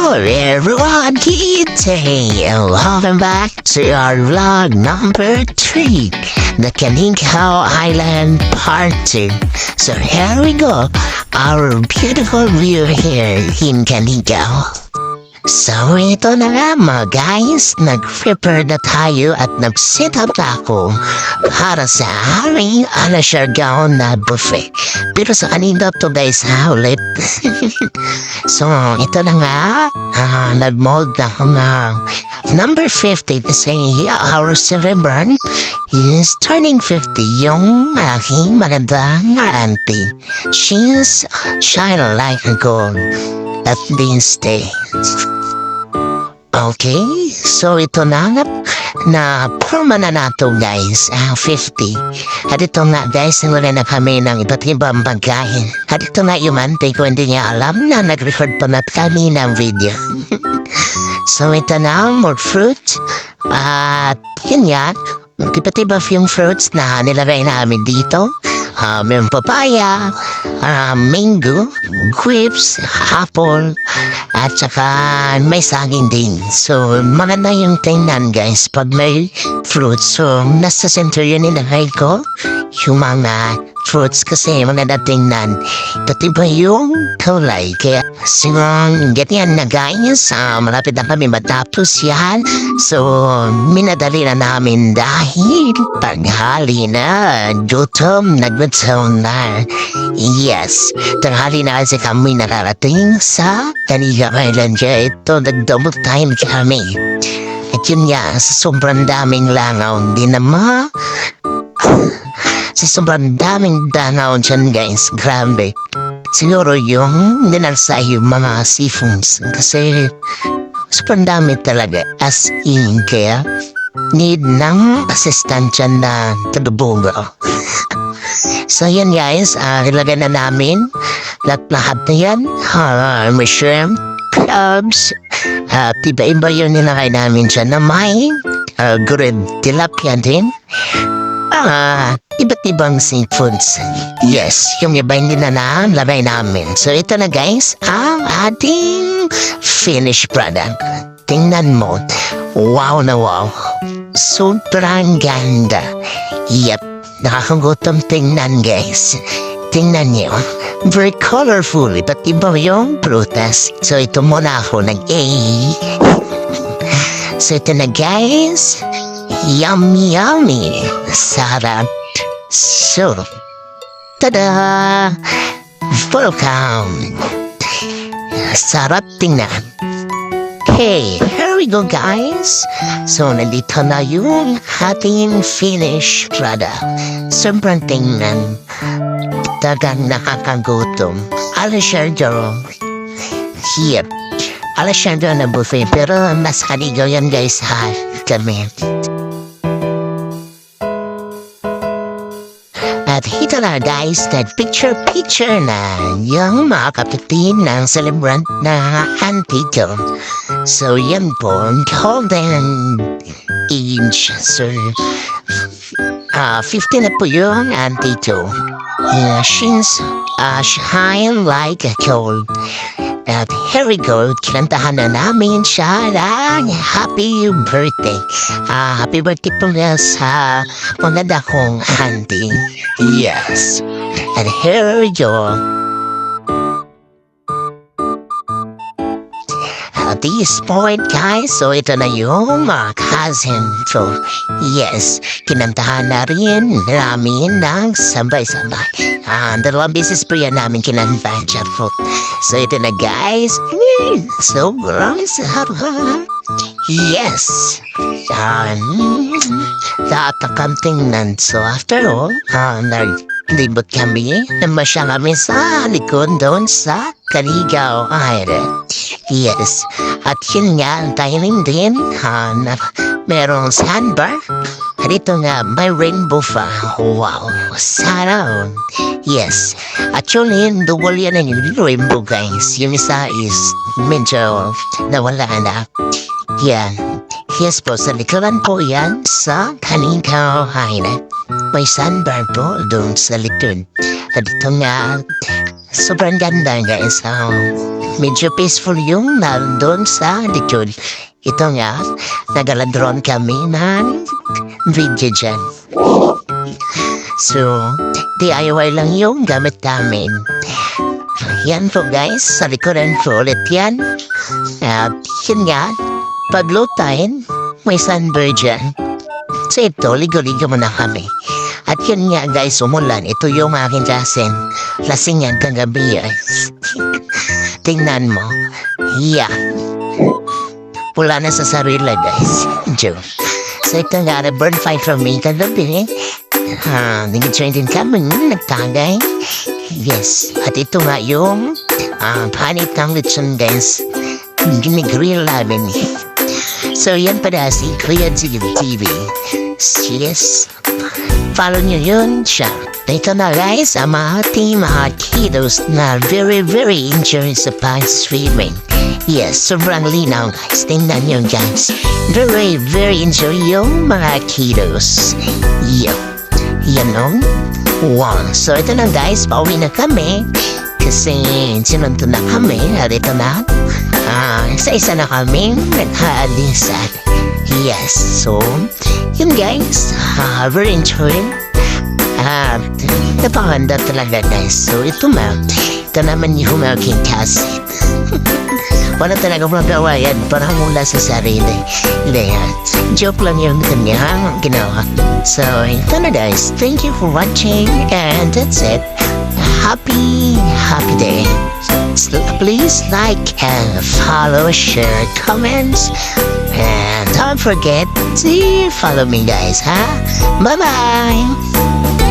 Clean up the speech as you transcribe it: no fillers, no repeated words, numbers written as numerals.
Hello everyone, today welcome back to our vlog number 3, the Caningao Island Part 2. So here we go, our beautiful view here in Caningao. So ito na nga mga guys, nag-prepare na tayo at nag-set up na ako para sa aming Alasargao na buffet. Pero sa kanina to guys ulit. So ito na nga, nag-mold na ako ng number 50 kasi our celebrant is turning 50, yung aking magandang auntie. She's shine like a gold at this day. Okay, so ito na forma na nato guys, 50. At ito nga guys, wala na kami ng iba't ibang pagkain. At ito nga yung ante ko, hindi niya alam na nag-record pa na kami ng video. So ito na, more fruit. At yun nga, iba't iba yung fruits na nilagay namin dito. May papaya, mango, grapes, apple, at saka may saging din. So, maganda yung tingnan guys pag may fruits. So, nasa center yun nilagay ko yung mga fruits kasi maganda tingnan. Pati ba yung kulay? Kaya, sigurong ganyan na guys, malapit na kami matapos yan. So, minadali na namin dahil tanghali na, gutom, nagbatsaw na. Yes, tanghali na kasi kami nakarating sa Caningao Island. Kaya ito, nagdamot time kami. At yun nga, sa sobrang daming langaw, hindi na sa sobrang daming dangaw dyan guys, grabe. Siguro yung dinalsa yung mga seafoods kasi sobrang dami talaga as in, kaya need ng assistant dyan na tadubugo. So yan guys, ilagay na namin lahat na yan. May shrimp, crabs, iba-iba yun nilagay namin dyan na may grilled tilapia din. Iba't ibang seafoods. Yes, yung iba hindi na nalagay namin. So ito na guys, ang ating finished product. Tingnan mo. Wow na wow. Sobrang ganda. Yep, nakakagutom tingnan guys. Tingnan niyo. Very colorful. Iba't iba yung prutas. So ito muna ako nag-A. So ito na guys. Yummy, yummy. Sarap. So, tada! Welcome. Sarap tingnan. Okay, here we go guys. So, nandito na yung ating finished product. Sobrang tingnan. Tagang nakakagutom. Alasargao. Yep. Alasargao na buffet. Pero mas Caningao yan guys ha. Kami. At ito na guys, that picture na yung mga kapatid ng celebrant na auntie ko. So yan po, golden age. So 50 na po yung auntie ko. She's shine like a gold. At here we go, kinantahan na namin siya ng happy birthday. Happy birthday po nga sa maganda kong auntie. Yes. And here we go. At this point guys, so ito na yung mga cousin. So yes, kinantahan na rin namin ng sabay-sabay. Dalawang beses po yan namin kinantahan siya po. So ito na guys. Sobrang sarap. Yes. Tatakam tingnan. So after all, naglibot kami. Namasya kami sa likod doon sa Caningao Island. Yes. At yun nga, ang timing din, merong sandbar. At ito nga, may rainbow pa. Wow. Sana. Yes. Actually, double yan ang rainbow guys. Yung isa is medyo nawala na. Yan. Yes po, sa likuran po yan sa Caningao Island. May sandbar po doon sa likod. At ito nga, sobrang ganda guys. Medyo peaceful yung nandun sa likod. Ito nga, nagaladron kami ng video dyan. So, DIY lang yung gamit namin. Yan po guys, sa likuran po ulit yan. At yun nga, paglutain, may sunbird dyan. So ito, ligo-ligo muna kami. At yun nga guys, umulan. Ito yung aking lasing. Lasing yan kagabi. Tingnan mo. Yeah. Pula na sa sarili guys. Joke. So ito nga, burn fight from me kagabi. Nag-train din kami, nagtagay. Yes. At ito nga yung panit ng lechon guys. Ginigrill namin. So yan pala si Kuya Jiggy TV. Yes. Follow nyo yun siya. Ito na guys, ang mga ating mga kiddos na very enjoy sa pag-streaming. Yes, sobrang linaw guys. Tingnan nyo guys. Very enjoy yung mga kiddos. Yup. Yan o. Wow. So ito na guys, pauwi na kami. Kasi sinunto na kami. At ito na. Isa-isa na kami naghaalisan. Yes. So, yun guys. Very enjoying. Napakanda talaga guys. So ito naman yung aking cassette. Wala talaga magawa yan. Parang mula sa sarili. Joke lang yung kanyang ginawa. So, ito na guys. Thank you for watching. And that's it. Happy day. So, please like and follow, share, comments. And don't forget to follow me guys, huh? Bye-bye.